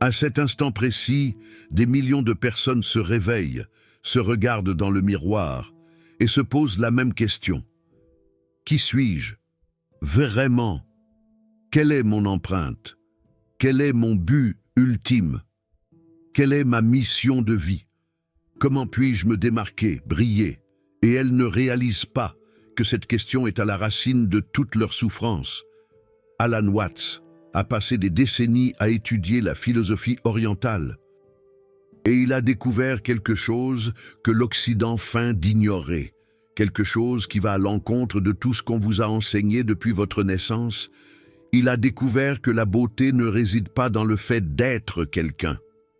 À cet instant précis, des millions de personnes se réveillent, se regardent dans le miroir et se posent la même question. Qui suis-je? Vraiment? Quelle est mon empreinte? Quel est mon but ultime? Quelle est ma mission de vie? Comment puis-je me démarquer, briller? Et elles ne réalisent pas que cette question est à la racine de toute leur souffrance. Alan Watts a passé des décennies à étudier la philosophie orientale. Et il a découvert quelque chose que l'Occident feint d'ignorer, quelque chose qui va à l'encontre de tout ce qu'on vous a enseigné depuis votre naissance. Il a découvert que la beauté ne réside pas dans le fait d'être quelqu'un.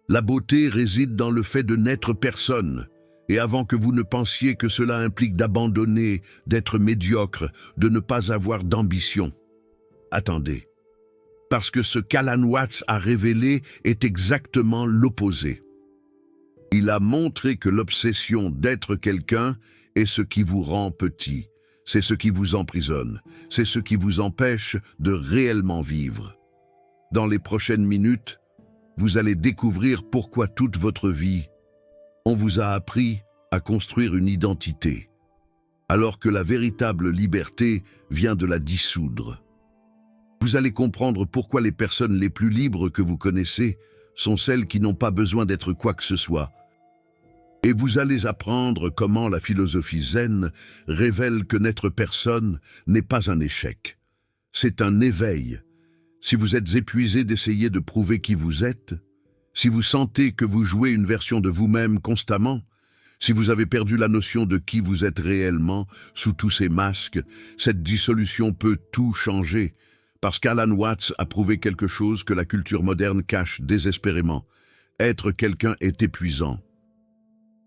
La beauté réside dans le fait de n'être personne. Et avant que vous ne pensiez que cela implique d'abandonner, d'être médiocre, de ne pas avoir d'ambition. Attendez. Parce que ce qu'Alan Watts a révélé est exactement l'opposé. Il a montré que l'obsession d'être quelqu'un est ce qui vous rend petit. C'est ce qui vous emprisonne. C'est ce qui vous empêche de réellement vivre. Dans les prochaines minutes, vous allez découvrir pourquoi toute votre vie, on vous a appris à construire une identité, alors que la véritable liberté vient de la dissoudre. Vous allez comprendre pourquoi les personnes les plus libres que vous connaissez sont celles qui n'ont pas besoin d'être quoi que ce soit. Et vous allez apprendre comment la philosophie zen révèle que n'être personne n'est pas un échec. C'est un éveil. Si vous êtes épuisé d'essayer de prouver qui vous êtes, si vous sentez que vous jouez une version de vous-même constamment, si vous avez perdu la notion de qui vous êtes réellement sous tous ces masques, cette dissolution peut tout changer, parce qu'Alan Watts a prouvé quelque chose que la culture moderne cache désespérément. Être quelqu'un est épuisant.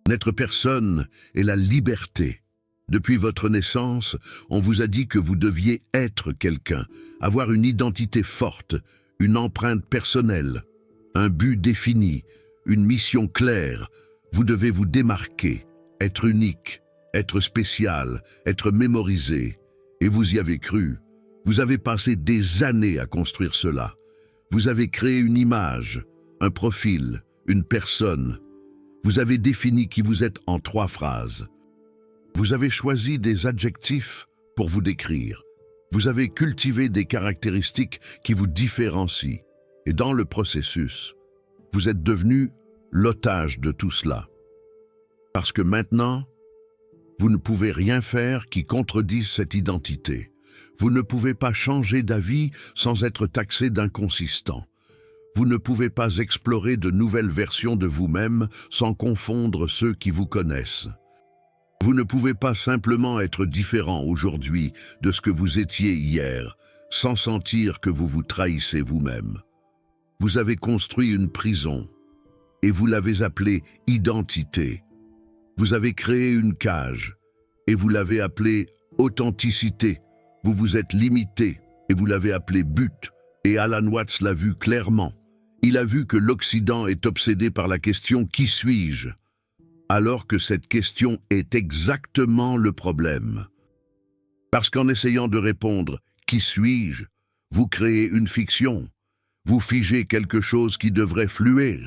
N'être personne est la liberté. Depuis votre naissance, on vous a dit que vous deviez être quelqu'un, avoir une identité forte, une empreinte personnelle, un but défini, une mission claire. Vous devez vous démarquer, être unique, être spécial, être mémorisé. Et vous y avez cru. Vous avez passé des années à construire cela. Vous avez créé une image, un profil, une personne. Vous avez défini qui vous êtes en 3 phrases. Vous avez choisi des adjectifs pour vous décrire. Vous avez cultivé des caractéristiques qui vous différencient. Et dans le processus, vous êtes devenu l'otage de tout cela. Parce que maintenant, vous ne pouvez rien faire qui contredise cette identité. Vous ne pouvez pas changer d'avis sans être taxé d'inconsistant. Vous ne pouvez pas explorer de nouvelles versions de vous-même sans confondre ceux qui vous connaissent. Vous ne pouvez pas simplement être différent aujourd'hui de ce que vous étiez hier, sans sentir que vous vous trahissez vous-même. Vous avez construit une prison, et vous l'avez appelée identité. Vous avez créé une cage, et vous l'avez appelée authenticité. Vous vous êtes limité, et vous l'avez appelée but. Et Alan Watts l'a vu clairement. Il a vu que l'Occident est obsédé par la question « Qui suis-je ?» alors que cette question est exactement le problème. Parce qu'en essayant de répondre « Qui suis-je ?» vous créez une fiction. Vous figez quelque chose qui devrait fluer.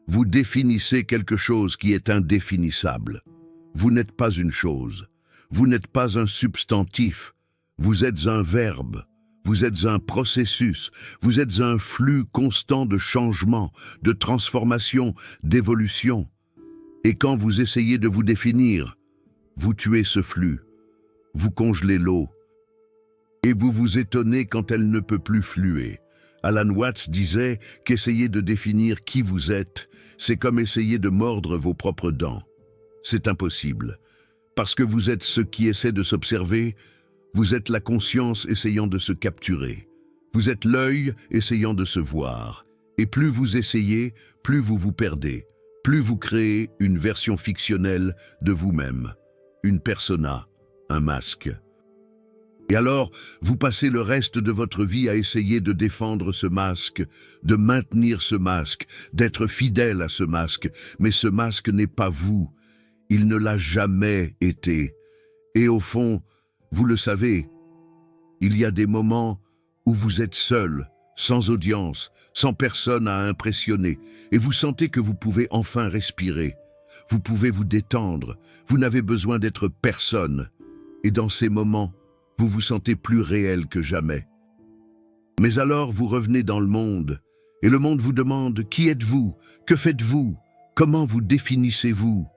Vous définissez quelque chose qui est indéfinissable. Vous n'êtes pas une chose. Vous n'êtes pas un substantif. Vous êtes un verbe. Vous êtes un processus. Vous êtes un flux constant de changement, de transformation, d'évolution. Et quand vous essayez de vous définir, vous tuez ce flux. Vous congelez l'eau. Et vous vous étonnez quand elle ne peut plus fluer. Alan Watts disait qu'essayer de définir qui vous êtes, c'est comme essayer de mordre vos propres dents. C'est impossible. Parce que vous êtes ce qui essaie de s'observer, vous êtes la conscience essayant de se capturer. Vous êtes l'œil essayant de se voir. Et plus vous essayez, plus vous vous perdez. Plus vous créez une version fictionnelle de vous-même. Une persona, un masque. Et alors, vous passez le reste de votre vie à essayer de défendre ce masque, de maintenir ce masque, d'être fidèle à ce masque. Mais ce masque n'est pas vous. Il ne l'a jamais été. Et au fond, vous le savez, il y a des moments où vous êtes seul, sans audience, sans personne à impressionner, et vous sentez que vous pouvez enfin respirer. Vous pouvez vous détendre, vous n'avez besoin d'être personne. Et dans ces moments, vous vous sentez plus réel que jamais. Mais alors vous revenez dans le monde, et le monde vous demande « Qui êtes-vous? Que faites-vous? Comment vous définissez-vous »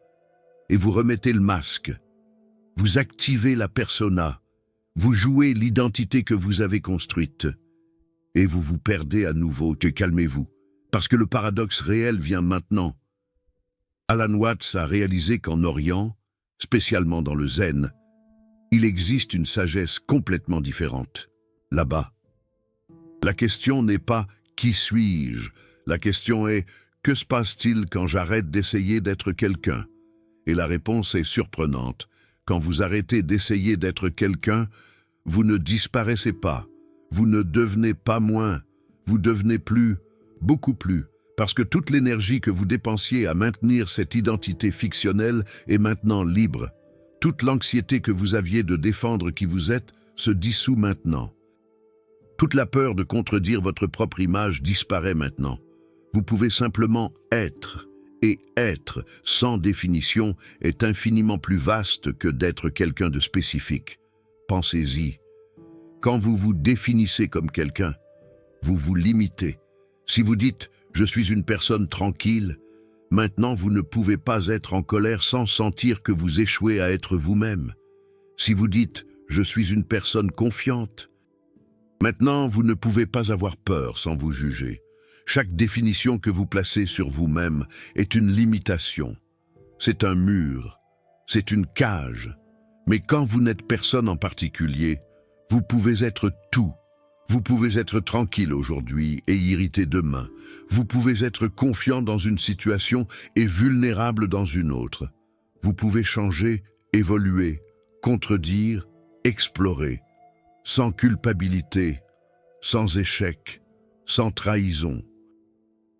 Et vous remettez le masque. Vous activez la persona. Vous jouez l'identité que vous avez construite. Et vous vous perdez à nouveau. Calmez-vous, parce que le paradoxe réel vient maintenant. Alan Watts a réalisé qu'en Orient, spécialement dans le Zen, il existe une sagesse complètement différente. Là-bas, la question n'est pas « qui suis-je » La question est « que se passe-t-il quand j'arrête d'essayer d'être quelqu'un » Et la réponse est surprenante. Quand vous arrêtez d'essayer d'être quelqu'un, vous ne disparaissez pas, vous ne devenez pas moins, vous devenez plus, beaucoup plus, parce que toute l'énergie que vous dépensiez à maintenir cette identité fictionnelle est maintenant libre. Toute l'anxiété que vous aviez de défendre qui vous êtes se dissout maintenant. Toute la peur de contredire votre propre image disparaît maintenant. Vous pouvez simplement être. Et être, sans définition, est infiniment plus vaste que d'être quelqu'un de spécifique. Pensez-y. Quand vous vous définissez comme quelqu'un, vous vous limitez. Si vous dites « je suis une personne tranquille », maintenant vous ne pouvez pas être en colère sans sentir que vous échouez à être vous-même. Si vous dites « je suis une personne confiante », maintenant vous ne pouvez pas avoir peur sans vous juger. Chaque définition que vous placez sur vous-même est une limitation. C'est un mur, c'est une cage. Mais quand vous n'êtes personne en particulier, vous pouvez être tout. Vous pouvez être tranquille aujourd'hui et irrité demain. Vous pouvez être confiant dans une situation et vulnérable dans une autre. Vous pouvez changer, évoluer, contredire, explorer, sans culpabilité, sans échec, sans trahison.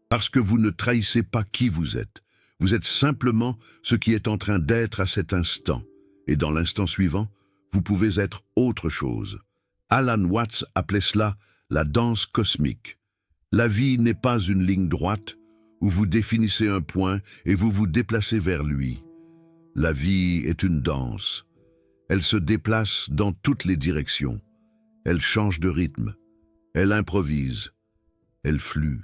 Parce que vous ne trahissez pas qui vous êtes simplement ce qui est en train d'être à cet instant. Et dans l'instant suivant, vous pouvez être autre chose. Alan Watts appelait cela la danse cosmique. La vie n'est pas une ligne droite où vous définissez un point et vous vous déplacez vers lui. La vie est une danse. Elle se déplace dans toutes les directions. Elle change de rythme. Elle improvise. Elle flue.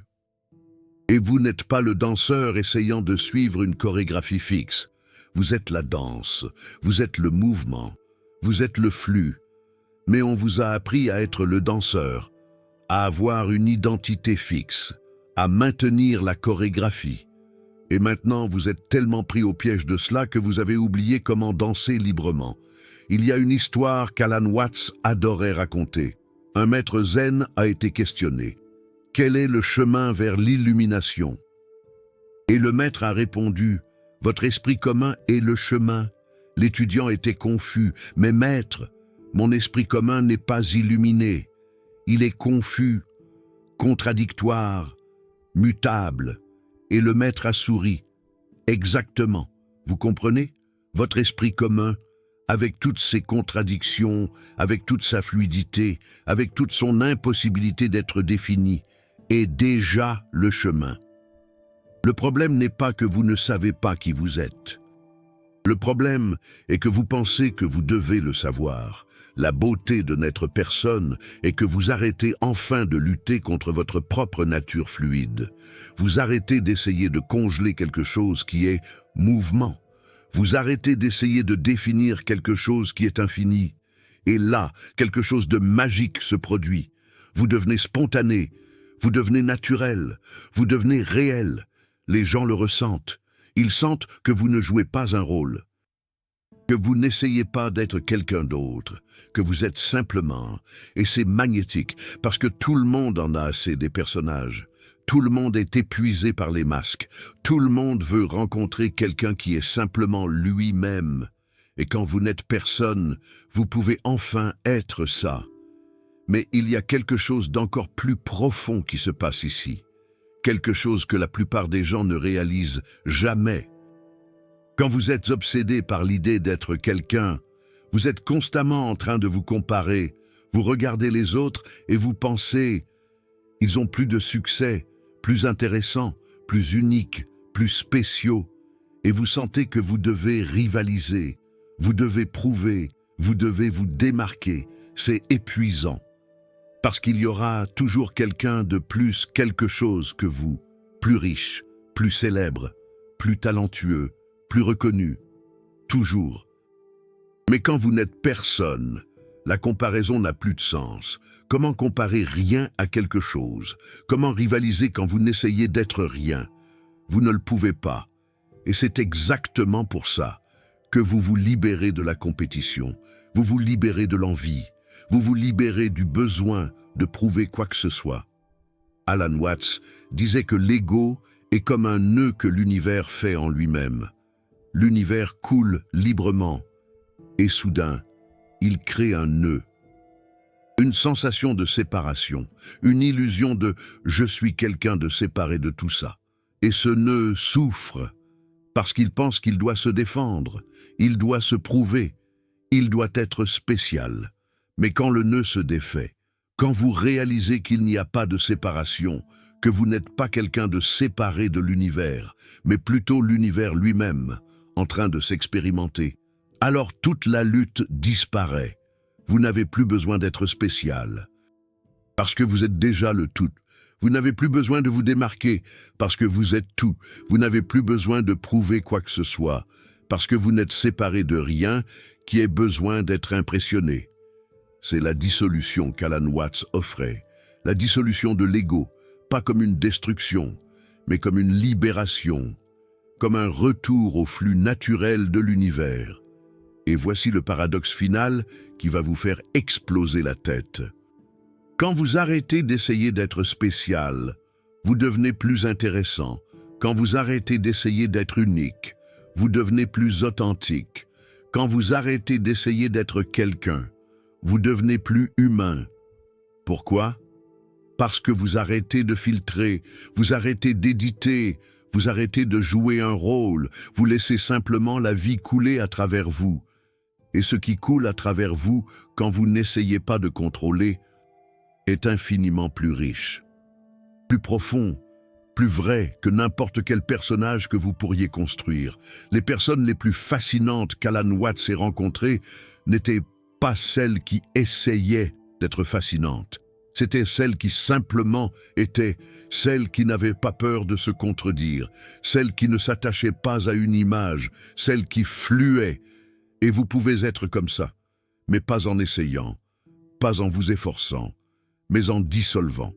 Et vous n'êtes pas le danseur essayant de suivre une chorégraphie fixe. Vous êtes la danse, vous êtes le mouvement, vous êtes le flux. Mais on vous a appris à être le danseur, à avoir une identité fixe, à maintenir la chorégraphie. Et maintenant, vous êtes tellement pris au piège de cela que vous avez oublié comment danser librement. Il y a une histoire qu'Alan Watts adorait raconter. Un maître zen a été questionné. Quel est le chemin vers l'illumination? Et le maître a répondu, votre esprit commun est le chemin. L'étudiant était confus, mais maître, mon esprit commun n'est pas illuminé. Il est confus, contradictoire, mutable. Et le maître a souri. Exactement, vous comprenez? Votre esprit commun, avec toutes ses contradictions, avec toute sa fluidité, avec toute son impossibilité d'être défini, est déjà le chemin. Le problème n'est pas que vous ne savez pas qui vous êtes. Le problème est que vous pensez que vous devez le savoir. La beauté de n'être personne est que vous arrêtez enfin de lutter contre votre propre nature fluide. Vous arrêtez d'essayer de congeler quelque chose qui est mouvement. Vous arrêtez d'essayer de définir quelque chose qui est infini. Et là, quelque chose de magique se produit. Vous devenez spontané. Vous devenez naturel, vous devenez réel. Les gens le ressentent. Ils sentent que vous ne jouez pas un rôle, que vous n'essayez pas d'être quelqu'un d'autre, que vous êtes simplement. Et c'est magnétique, parce que tout le monde en a assez des personnages. Tout le monde est épuisé par les masques. Tout le monde veut rencontrer quelqu'un qui est simplement lui-même. Et quand vous n'êtes personne, vous pouvez enfin être ça. Mais il y a quelque chose d'encore plus profond qui se passe ici. Quelque chose que la plupart des gens ne réalisent jamais. Quand vous êtes obsédé par l'idée d'être quelqu'un, vous êtes constamment en train de vous comparer, vous regardez les autres et vous pensez Ils ont plus de succès, plus intéressants, plus uniques, plus spéciaux. Et vous sentez que vous devez rivaliser, vous devez prouver, vous devez vous démarquer. C'est épuisant. Parce qu'il y aura toujours quelqu'un de plus quelque chose que vous, plus riche, plus célèbre, plus talentueux, plus reconnu. Toujours. Mais quand vous n'êtes personne, la comparaison n'a plus de sens. Comment comparer rien à quelque chose? Comment rivaliser quand vous n'essayez d'être rien? Vous ne le pouvez pas. Et c'est exactement pour ça que vous vous libérez de la compétition, vous vous libérez de l'envie, vous vous libérez du besoin de prouver quoi que ce soit. Alan Watts disait que l'ego est comme un nœud que l'univers fait en lui-même. L'univers coule librement et soudain, il crée un nœud. Une sensation de séparation, une illusion de « je suis quelqu'un de séparé de tout ça ». Et ce nœud souffre parce qu'il pense qu'il doit se défendre, il doit se prouver, il doit être spécial. Mais quand le nœud se défait, quand vous réalisez qu'il n'y a pas de séparation, que vous n'êtes pas quelqu'un de séparé de l'univers, mais plutôt l'univers lui-même, en train de s'expérimenter, alors toute la lutte disparaît. Vous n'avez plus besoin d'être spécial, parce que vous êtes déjà le tout. Vous n'avez plus besoin de vous démarquer, parce que vous êtes tout. Vous n'avez plus besoin de prouver quoi que ce soit, parce que vous n'êtes séparé de rien qui ait besoin d'être impressionné. C'est la dissolution qu'Alan Watts offrait, la dissolution de l'ego, pas comme une destruction, mais comme une libération, comme un retour au flux naturel de l'univers. Et voici le paradoxe final qui va vous faire exploser la tête. Quand vous arrêtez d'essayer d'être spécial, vous devenez plus intéressant. Quand vous arrêtez d'essayer d'être unique, vous devenez plus authentique. Quand vous arrêtez d'essayer d'être quelqu'un, vous devenez plus humain. Pourquoi? Parce que vous arrêtez de filtrer, vous arrêtez d'éditer, vous arrêtez de jouer un rôle, vous laissez simplement la vie couler à travers vous. Et ce qui coule à travers vous, quand vous n'essayez pas de contrôler, est infiniment plus riche, plus profond, plus vrai que n'importe quel personnage que vous pourriez construire. Les personnes les plus fascinantes qu'Alan Watts ait rencontrées n'étaient pas celles qui essayaient d'être fascinantes. C'étaient celles qui simplement étaient, celles qui n'avaient pas peur de se contredire, celles qui ne s'attachaient pas à une image, celles qui fluaient. Et vous pouvez être comme ça, mais pas en essayant, pas en vous efforçant, mais en dissolvant,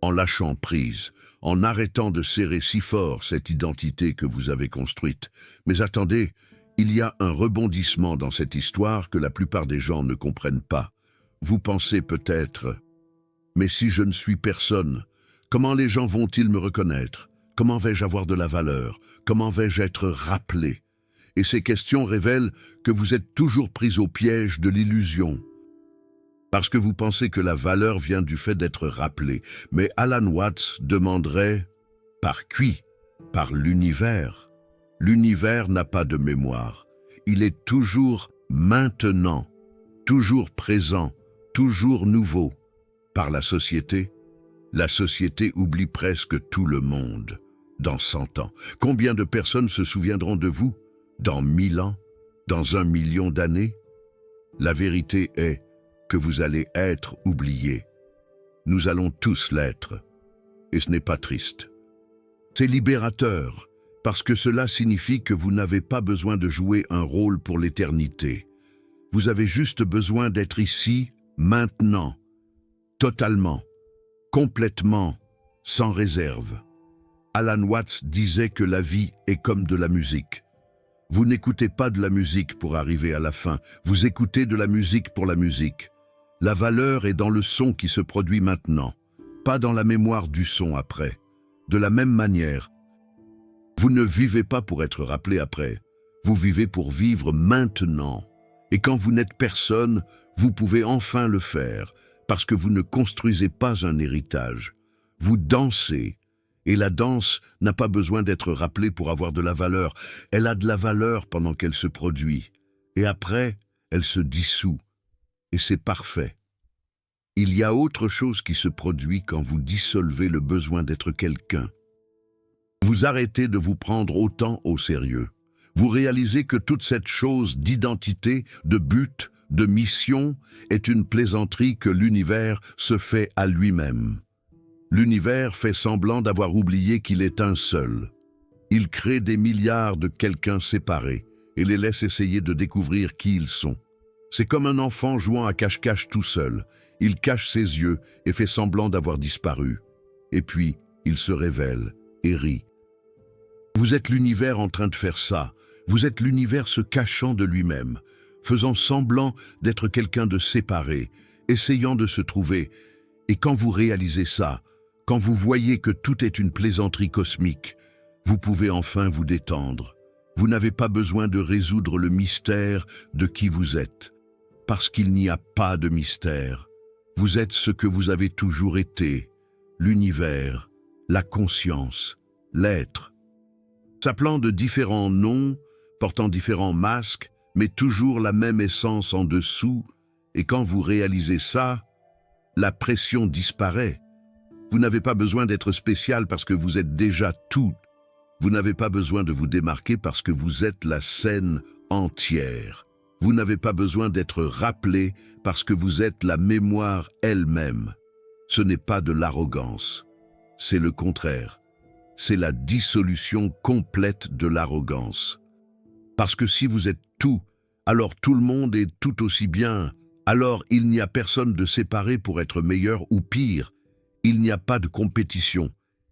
en lâchant prise, en arrêtant de serrer si fort cette identité que vous avez construite. Mais attendez, il y a un rebondissement dans cette histoire que la plupart des gens ne comprennent pas. Vous pensez peut-être, mais si je ne suis personne, comment les gens vont-ils me reconnaître? Comment vais-je avoir de la valeur? Comment vais-je être rappelé? Et ces questions révèlent que vous êtes toujours pris au piège de l'illusion. Parce que vous pensez que la valeur vient du fait d'être rappelé. Mais Alan Watts demanderait « par qui ?» Par l'univers. L'univers n'a pas de mémoire. Il est toujours maintenant, toujours présent, toujours nouveau. Par la société oublie presque tout le monde. Dans 100 ans, combien de personnes se souviendront de vous? Dans 1000 ans? Dans 1 million d'années? La vérité est que vous allez être oublié. Nous allons tous l'être. Et ce n'est pas triste. C'est libérateur, parce que cela signifie que vous n'avez pas besoin de jouer un rôle pour l'éternité. Vous avez juste besoin d'être ici, maintenant, totalement, complètement, sans réserve. Alan Watts disait que la vie est comme de la musique. Vous n'écoutez pas de la musique pour arriver à la fin, vous écoutez de la musique pour la musique. La valeur est dans le son qui se produit maintenant, pas dans la mémoire du son après. De la même manière, vous ne vivez pas pour être rappelé après, vous vivez pour vivre maintenant. Et quand vous n'êtes personne, vous pouvez enfin le faire, parce que vous ne construisez pas un héritage. Vous dansez, et la danse n'a pas besoin d'être rappelée pour avoir de la valeur. Elle a de la valeur pendant qu'elle se produit, et après, elle se dissout. Et c'est parfait. Il y a autre chose qui se produit quand vous dissolvez le besoin d'être quelqu'un. Vous arrêtez de vous prendre autant au sérieux. Vous réalisez que toute cette chose d'identité, de but, de mission est une plaisanterie que l'univers se fait à lui-même. L'univers fait semblant d'avoir oublié qu'il est un seul. Il crée des milliards de quelqu'un séparés et les laisse essayer de découvrir qui ils sont. C'est comme un enfant jouant à cache-cache tout seul. Il cache ses yeux et fait semblant d'avoir disparu. Et puis, il se révèle et rit. Vous êtes l'univers en train de faire ça. Vous êtes l'univers se cachant de lui-même, faisant semblant d'être quelqu'un de séparé, essayant de se trouver. Et quand vous réalisez ça, quand vous voyez que tout est une plaisanterie cosmique, vous pouvez enfin vous détendre. Vous n'avez pas besoin de résoudre le mystère de qui vous êtes, parce qu'il n'y a pas de mystère. Vous êtes ce que vous avez toujours été, l'univers, la conscience, l'être. S'appelant de différents noms, portant différents masques, mais toujours la même essence en dessous, et quand vous réalisez ça, la pression disparaît. Vous n'avez pas besoin d'être spécial parce que vous êtes déjà tout. Vous n'avez pas besoin de vous démarquer parce que vous êtes la scène entière. Vous n'avez pas besoin d'être rappelé parce que vous êtes la mémoire elle-même. Ce n'est pas de l'arrogance, c'est le contraire. C'est la dissolution complète de l'arrogance. Parce que si vous êtes tout, alors tout le monde est tout aussi bien. Alors il n'y a personne de séparé pour être meilleur ou pire. Il n'y a pas de compétition.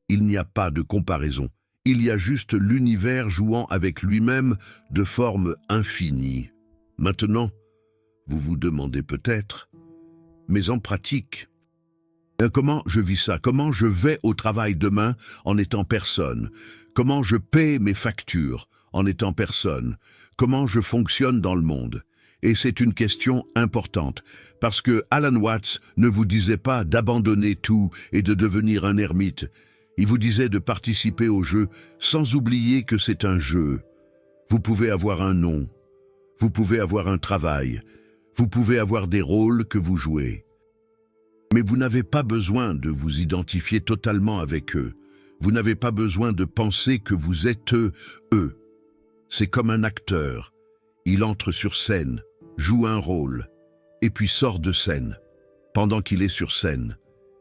Il n'y a pas de comparaison. Il y a juste l'univers jouant avec lui-même de forme infinie. Maintenant, vous vous demandez peut-être, mais en pratique, comment je vis ça? Comment je vais au travail demain en étant personne? Comment je paie mes factures en étant personne? Comment je fonctionne dans le monde? Et c'est une question importante, parce que Alan Watts ne vous disait pas d'abandonner tout et de devenir un ermite. Il vous disait de participer au jeu sans oublier que c'est un jeu. Vous pouvez avoir un nom, vous pouvez avoir un travail, vous pouvez avoir des rôles que vous jouez. Mais vous n'avez pas besoin de vous identifier totalement avec eux. Vous n'avez pas besoin de penser que vous êtes eux. C'est comme un acteur. Il entre sur scène, joue un rôle, et puis sort de scène. Pendant qu'il est sur scène,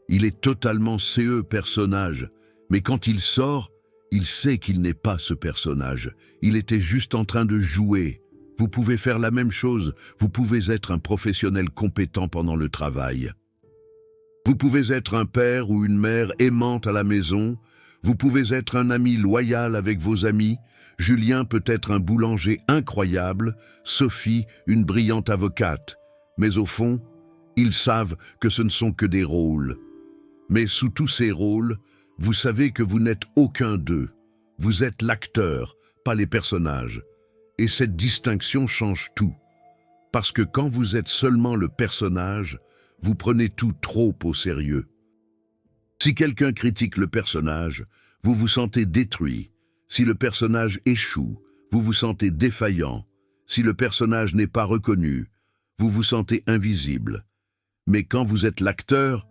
il est totalement ce personnage, mais quand il sort, il sait qu'il n'est pas ce personnage. Il était juste en train de jouer. Vous pouvez faire la même chose. Vous pouvez être un professionnel compétent pendant le travail. Vous pouvez être un père ou une mère aimante à la maison. Vous pouvez être un ami loyal avec vos amis. Julien peut être un boulanger incroyable, Sophie une brillante avocate. Mais au fond, ils savent que ce ne sont que des rôles. Mais sous tous ces rôles, vous savez que vous n'êtes aucun d'eux. Vous êtes l'acteur, pas les personnages. Et cette distinction change tout. Parce que quand vous êtes seulement le personnage, vous prenez tout trop au sérieux. Si quelqu'un critique le personnage, vous vous sentez détruit. Si le personnage échoue, vous vous sentez défaillant. Si le personnage n'est pas reconnu, vous vous sentez invisible. Mais quand vous êtes l'acteur,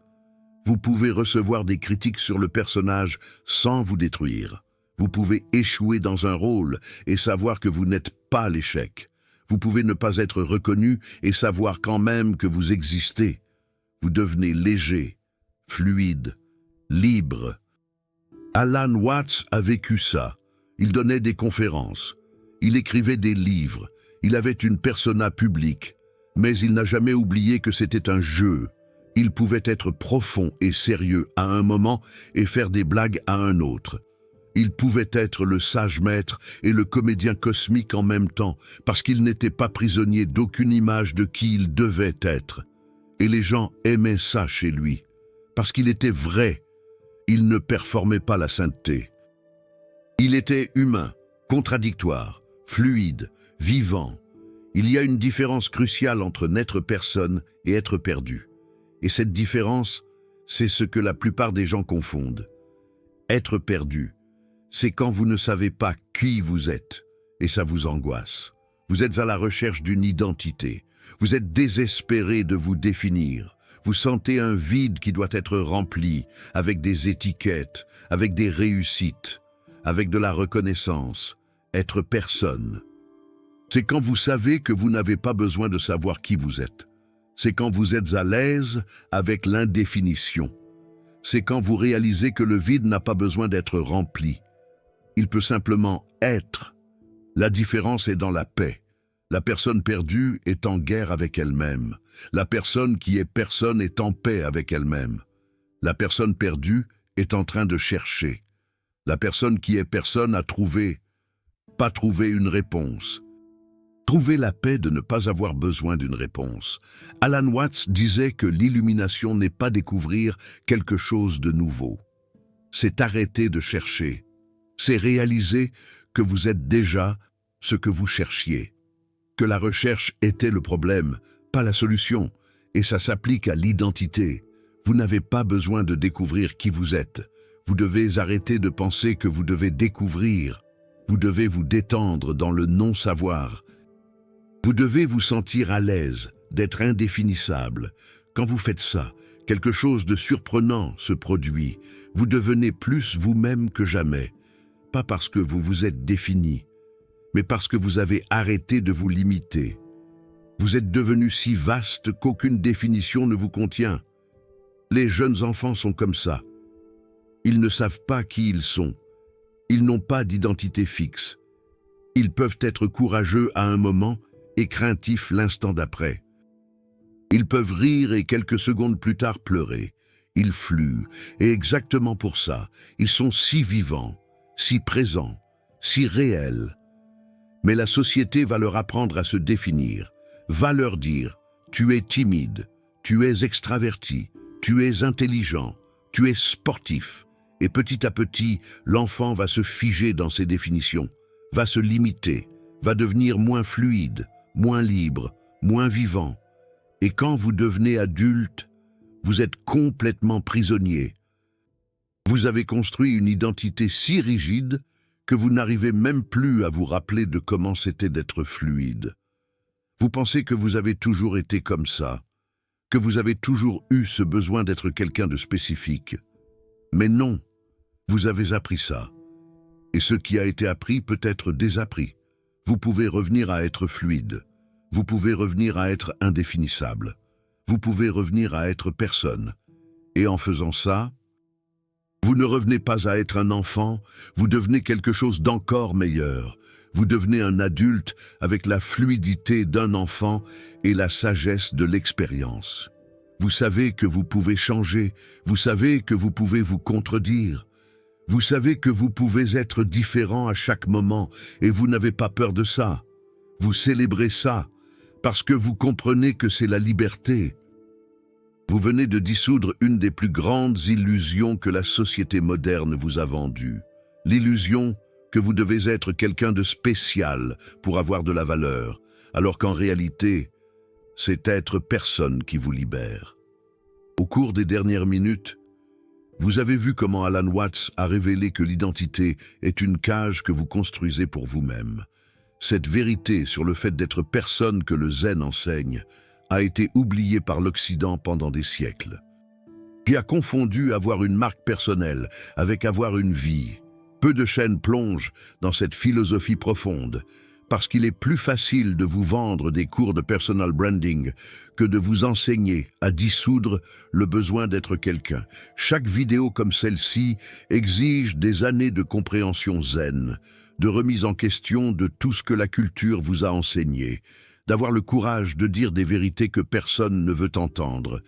vous pouvez recevoir des critiques sur le personnage sans vous détruire. Vous pouvez échouer dans un rôle et savoir que vous n'êtes pas l'échec. Vous pouvez ne pas être reconnu et savoir quand même que vous existez. Vous devenez léger, fluide, libre. Alan Watts a vécu ça. Il donnait des conférences. Il écrivait des livres. Il avait une persona publique. Mais il n'a jamais oublié que c'était un jeu. Il pouvait être profond et sérieux à un moment et faire des blagues à un autre. Il pouvait être le sage maître et le comédien cosmique en même temps, parce qu'il n'était pas prisonnier d'aucune image de qui il devait être. Et les gens aimaient ça chez lui, parce qu'il était vrai. Il ne performait pas la sainteté. Il était humain, contradictoire, fluide, vivant. Il y a une différence cruciale entre n'être personne et être perdu. Et cette différence, c'est ce que la plupart des gens confondent. Être perdu, c'est quand vous ne savez pas qui vous êtes, et ça vous angoisse. Vous êtes à la recherche d'une identité. Vous êtes désespéré de vous définir. Vous sentez un vide qui doit être rempli avec des étiquettes, avec des réussites, avec de la reconnaissance, être personne. C'est quand vous savez que vous n'avez pas besoin de savoir qui vous êtes. C'est quand vous êtes à l'aise avec l'indéfinition. C'est quand vous réalisez que le vide n'a pas besoin d'être rempli. Il peut simplement être. La différence est dans la paix. La personne perdue est en guerre avec elle-même. La personne qui est personne est en paix avec elle-même. La personne perdue est en train de chercher. La personne qui est personne a pas trouvé une réponse. Trouver la paix de ne pas avoir besoin d'une réponse. Alan Watts disait que l'illumination n'est pas découvrir quelque chose de nouveau. C'est arrêter de chercher. C'est réaliser que vous êtes déjà ce que vous cherchiez. Que la recherche était le problème, pas la solution. Et ça s'applique à l'identité. Vous n'avez pas besoin de découvrir qui vous êtes. Vous devez arrêter de penser que vous devez découvrir. Vous devez vous détendre dans le non-savoir. Vous devez vous sentir à l'aise, d'être indéfinissable. Quand vous faites ça, quelque chose de surprenant se produit. Vous devenez plus vous-même que jamais. Pas parce que vous vous êtes défini, mais parce que vous avez arrêté de vous limiter. Vous êtes devenu si vaste qu'aucune définition ne vous contient. Les jeunes enfants sont comme ça. Ils ne savent pas qui ils sont. Ils n'ont pas d'identité fixe. Ils peuvent être courageux à un moment et craintifs l'instant d'après. Ils peuvent rire et quelques secondes plus tard pleurer. Ils fluent, et exactement pour ça, ils sont si vivants, si présents, si réels. Mais la société va leur apprendre à se définir, va leur dire « tu es timide, tu es extraverti, tu es intelligent, tu es sportif ». Et petit à petit, l'enfant va se figer dans ses définitions, va se limiter, va devenir moins fluide, moins libre, moins vivant. Et quand vous devenez adulte, vous êtes complètement prisonnier. Vous avez construit une identité si rigide que vous n'arrivez même plus à vous rappeler de comment c'était d'être fluide. Vous pensez que vous avez toujours été comme ça, que vous avez toujours eu ce besoin d'être quelqu'un de spécifique. Mais non, vous avez appris ça. Et ce qui a été appris peut être désappris. Vous pouvez revenir à être fluide. Vous pouvez revenir à être indéfinissable. Vous pouvez revenir à être personne. Et en faisant ça, vous ne revenez pas à être un enfant, vous devenez quelque chose d'encore meilleur. Vous devenez un adulte avec la fluidité d'un enfant et la sagesse de l'expérience. Vous savez que vous pouvez changer, vous savez que vous pouvez vous contredire. Vous savez que vous pouvez être différent à chaque moment et vous n'avez pas peur de ça. Vous célébrez ça parce que vous comprenez que c'est la liberté. Vous venez de dissoudre une des plus grandes illusions que la société moderne vous a vendues. L'illusion que vous devez être quelqu'un de spécial pour avoir de la valeur, alors qu'en réalité, c'est être personne qui vous libère. Au cours des dernières minutes, vous avez vu comment Alan Watts a révélé que l'identité est une cage que vous construisez pour vous-même. Cette vérité sur le fait d'être personne que le zen enseigne a été oubliée par l'Occident pendant des siècles. Qui a confondu avoir une marque personnelle avec avoir une vie. Peu de chaînes plongent dans cette philosophie profonde, parce qu'il est plus facile de vous vendre des cours de personal branding que de vous enseigner à dissoudre le besoin d'être quelqu'un. Chaque vidéo comme celle-ci exige des années de compréhension zen, de remise en question de tout ce que la culture vous a enseigné, d'avoir le courage de dire des vérités que personne ne veut entendre.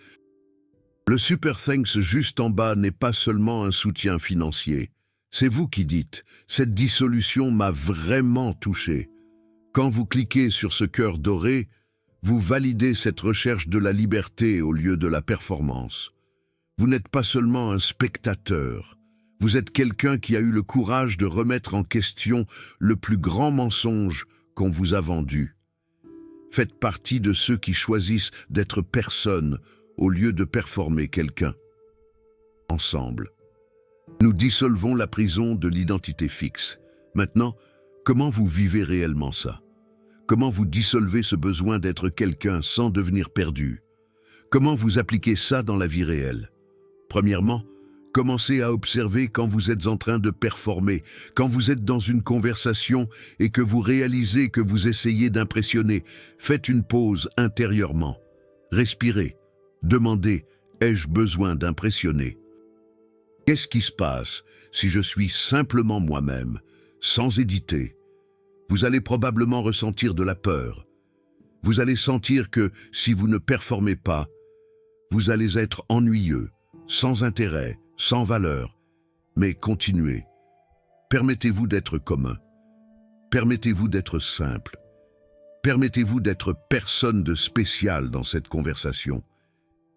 Le Super Thanks juste en bas n'est pas seulement un soutien financier. C'est vous qui dites « Cette dissolution m'a vraiment touché ». Quand vous cliquez sur ce cœur doré, vous validez cette recherche de la liberté au lieu de la performance. Vous n'êtes pas seulement un spectateur, vous êtes quelqu'un qui a eu le courage de remettre en question le plus grand mensonge qu'on vous a vendu. Faites partie de ceux qui choisissent d'être personne au lieu de performer quelqu'un. Ensemble, nous dissolvons la prison de l'identité fixe. Maintenant, comment vous vivez réellement ça? Comment vous dissolvez ce besoin d'être quelqu'un sans devenir perdu? Comment vous appliquez ça dans la vie réelle? Premièrement, commencez à observer quand vous êtes en train de performer, quand vous êtes dans une conversation et que vous réalisez que vous essayez d'impressionner. Faites une pause intérieurement. Respirez. Demandez, ai-je besoin d'impressionner? Qu'est-ce qui se passe si je suis simplement moi-même, sans éditer? Vous allez probablement ressentir de la peur. Vous allez sentir que si vous ne performez pas, vous allez être ennuyeux, sans intérêt, sans valeur. Mais continuez. Permettez-vous d'être commun. Permettez-vous d'être simple. Permettez-vous d'être personne de spécial dans cette conversation.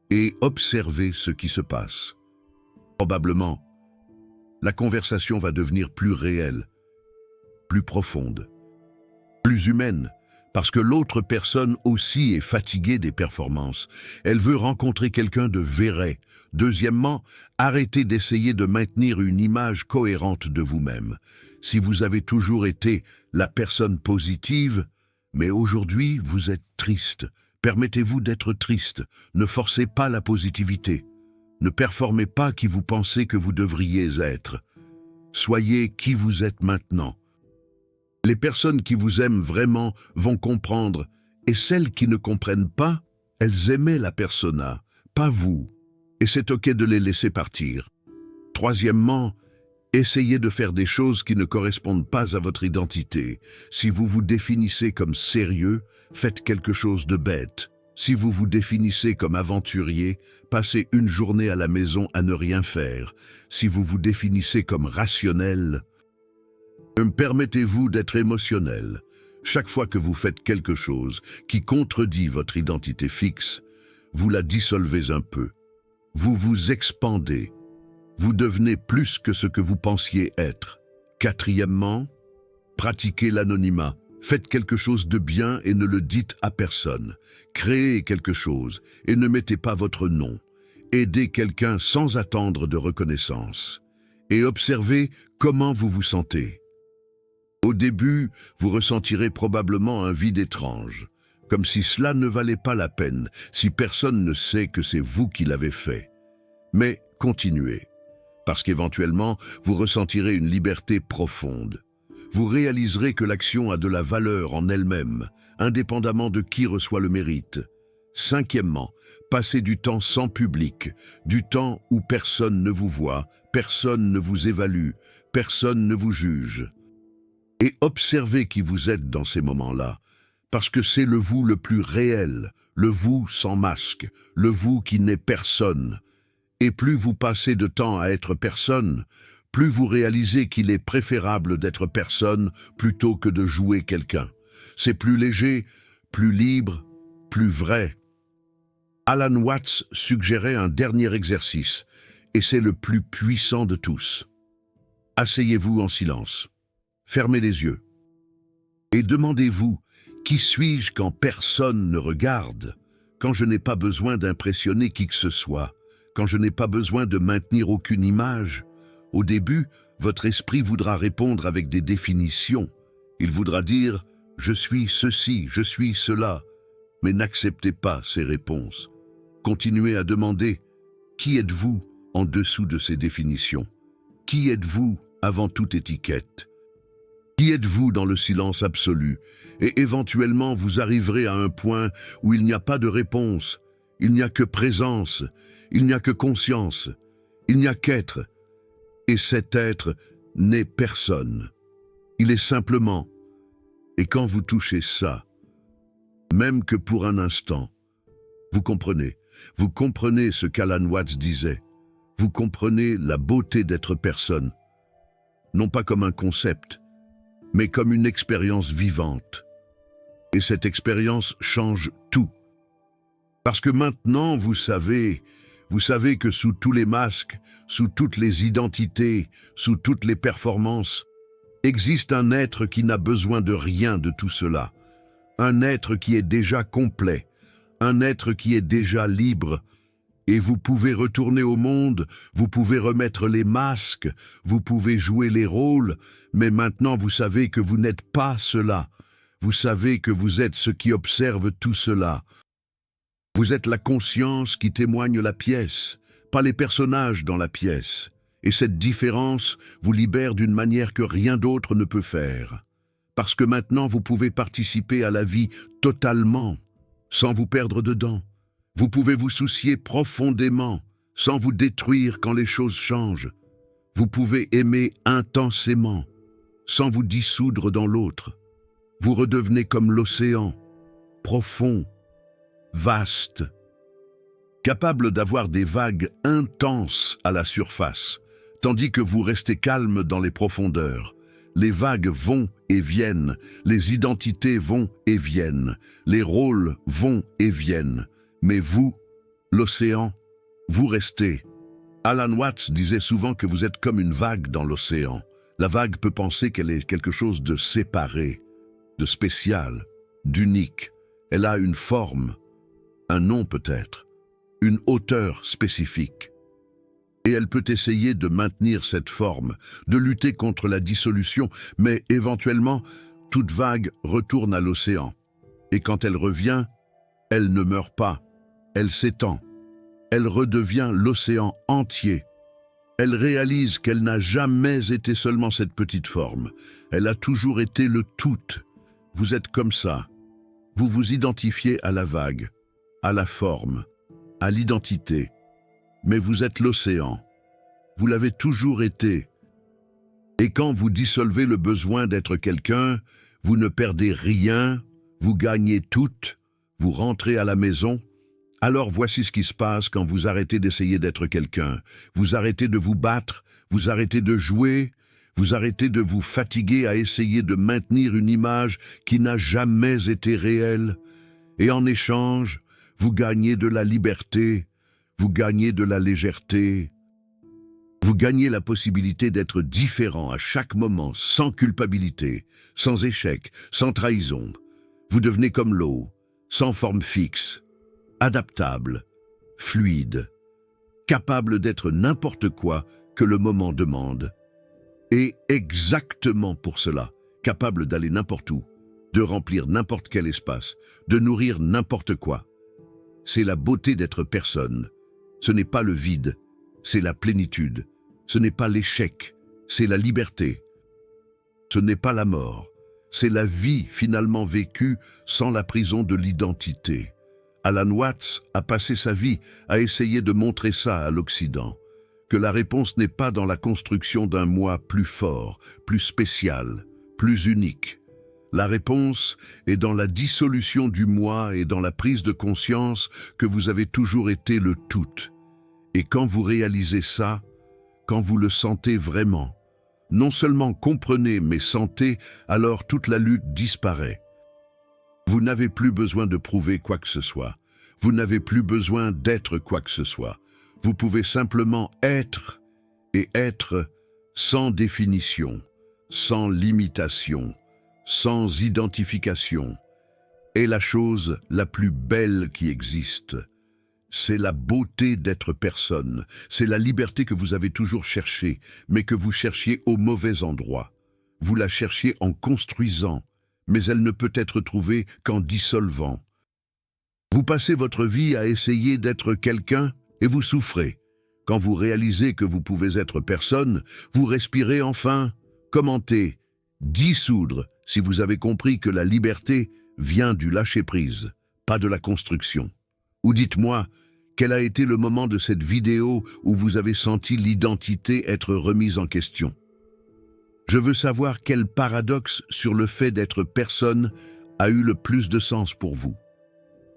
Et observez ce qui se passe. Probablement, la conversation va devenir plus réelle, plus profonde, plus humaine, parce que l'autre personne aussi est fatiguée des performances. Elle veut rencontrer quelqu'un de vrai. Deuxièmement, arrêtez d'essayer de maintenir une image cohérente de vous-même. Si vous avez toujours été la personne positive, mais aujourd'hui vous êtes triste, permettez-vous d'être triste. Ne forcez pas la positivité. Ne performez pas qui vous pensez que vous devriez être. Soyez qui vous êtes maintenant. Les personnes qui vous aiment vraiment vont comprendre, et celles qui ne comprennent pas, elles aimaient la persona, pas vous. Et c'est ok de les laisser partir. Troisièmement, essayez de faire des choses qui ne correspondent pas à votre identité. Si vous vous définissez comme sérieux, faites quelque chose de bête. Si vous vous définissez comme aventurier, passez une journée à la maison à ne rien faire. Si vous vous définissez comme rationnel, permettez-vous d'être émotionnel. Chaque fois que vous faites quelque chose qui contredit votre identité fixe, vous la dissolvez un peu. Vous vous expandez. Vous devenez plus que ce que vous pensiez être. Quatrièmement, pratiquez l'anonymat. Faites quelque chose de bien et ne le dites à personne. Créez quelque chose et ne mettez pas votre nom. Aidez quelqu'un sans attendre de reconnaissance. Et observez comment vous vous sentez. Au début, vous ressentirez probablement un vide étrange, comme si cela ne valait pas la peine, si personne ne sait que c'est vous qui l'avez fait. Mais continuez, parce qu'éventuellement, vous ressentirez une liberté profonde. Vous réaliserez que l'action a de la valeur en elle-même, indépendamment de qui reçoit le mérite. Cinquièmement, passez du temps sans public, du temps où personne ne vous voit, personne ne vous évalue, personne ne vous juge. Et observez qui vous êtes dans ces moments-là, parce que c'est le vous le plus réel, le vous sans masque, le vous qui n'est personne. Et plus vous passez de temps à être personne, plus vous réalisez qu'il est préférable d'être personne plutôt que de jouer quelqu'un. C'est plus léger, plus libre, plus vrai. Alan Watts suggérait un dernier exercice, et c'est le plus puissant de tous. Asseyez-vous en silence. Fermez les yeux. Et demandez-vous, qui suis-je quand personne ne regarde, quand je n'ai pas besoin d'impressionner qui que ce soit, quand je n'ai pas besoin de maintenir aucune image? Au début, votre esprit voudra répondre avec des définitions. Il voudra dire « je suis ceci, je suis cela », mais n'acceptez pas ces réponses. Continuez à demander « qui êtes-vous » en dessous de ces définitions? Qui êtes-vous avant toute étiquette? Qui êtes-vous dans le silence absolu? Et éventuellement vous arriverez à un point où il n'y a pas de réponse, il n'y a que présence, il n'y a que conscience, il n'y a qu'être. Et cet être n'est personne. Il est simplement. Et quand vous touchez ça, même que pour un instant, vous comprenez ce qu'Alan Watts disait. Vous comprenez la beauté d'être personne, non pas comme un concept, mais comme une expérience vivante. Et cette expérience change tout. Parce que maintenant, vous savez que sous tous les masques, sous toutes les identités, sous toutes les performances, existe un être qui n'a besoin de rien de tout cela. Un être qui est déjà complet, un être qui est déjà libre. Et vous pouvez retourner au monde, vous pouvez remettre les masques, vous pouvez jouer les rôles, mais maintenant vous savez que vous n'êtes pas cela. Vous savez que vous êtes ce qui observe tout cela. Vous êtes la conscience qui témoigne la pièce, pas les personnages dans la pièce. Et cette différence vous libère d'une manière que rien d'autre ne peut faire. Parce que maintenant vous pouvez participer à la vie totalement, sans vous perdre dedans. Vous pouvez vous soucier profondément, sans vous détruire quand les choses changent. Vous pouvez aimer intensément, sans vous dissoudre dans l'autre. Vous redevenez comme l'océan, profond, vaste, capable d'avoir des vagues intenses à la surface, tandis que vous restez calme dans les profondeurs. Les vagues vont et viennent, les identités vont et viennent, les rôles vont et viennent. Mais vous, l'océan, vous restez. Alan Watts disait souvent que vous êtes comme une vague dans l'océan. La vague peut penser qu'elle est quelque chose de séparé, de spécial, d'unique. Elle a une forme, un nom peut-être, une hauteur spécifique. Et elle peut essayer de maintenir cette forme, de lutter contre la dissolution, mais éventuellement, toute vague retourne à l'océan. Et quand elle revient, elle ne meurt pas, elle s'étend. Elle redevient l'océan entier. Elle réalise qu'elle n'a jamais été seulement cette petite forme. Elle a toujours été le tout. Vous êtes comme ça. Vous vous identifiez à la vague, à la forme, à l'identité. Mais vous êtes l'océan. Vous l'avez toujours été. Et quand vous dissolvez le besoin d'être quelqu'un, vous ne perdez rien, vous gagnez tout, vous rentrez à la maison. Alors voici ce qui se passe quand vous arrêtez d'essayer d'être quelqu'un. Vous arrêtez de vous battre, vous arrêtez de jouer, vous arrêtez de vous fatiguer à essayer de maintenir une image qui n'a jamais été réelle. Et en échange, vous gagnez de la liberté, vous gagnez de la légèreté. Vous gagnez la possibilité d'être différent à chaque moment, sans culpabilité, sans échec, sans trahison. Vous devenez comme l'eau, sans forme fixe, adaptable, fluide, capable d'être n'importe quoi que le moment demande. Et exactement pour cela, capable d'aller n'importe où, de remplir n'importe quel espace, de nourrir n'importe quoi. C'est la beauté d'être personne. Ce n'est pas le vide, c'est la plénitude. Ce n'est pas l'échec, c'est la liberté. Ce n'est pas la mort, c'est la vie finalement vécue sans la prison de l'identité. Alan Watts a passé sa vie à essayer de montrer ça à l'Occident, que la réponse n'est pas dans la construction d'un moi plus fort, plus spécial, plus unique. La réponse est dans la dissolution du moi et dans la prise de conscience que vous avez toujours été le tout. Et quand vous réalisez ça, quand vous le sentez vraiment, non seulement comprenez mais sentez, alors toute la lutte disparaît. Vous n'avez plus besoin de prouver quoi que ce soit. Vous n'avez plus besoin d'être quoi que ce soit. Vous pouvez simplement être et être sans définition, sans limitation, sans identification. Et la chose la plus belle qui existe, c'est la beauté d'être personne. C'est la liberté que vous avez toujours cherchée, mais que vous cherchiez au mauvais endroit. Vous la cherchiez en construisant, mais elle ne peut être trouvée qu'en dissolvant. Vous passez votre vie à essayer d'être quelqu'un et vous souffrez. Quand vous réalisez que vous pouvez être personne, vous respirez enfin, commentez, dissoudre si vous avez compris que la liberté vient du lâcher-prise, pas de la construction. Ou dites-moi, quel a été le moment de cette vidéo où vous avez senti l'identité être remise en question? Je veux savoir quel paradoxe sur le fait d'être personne a eu le plus de sens pour vous.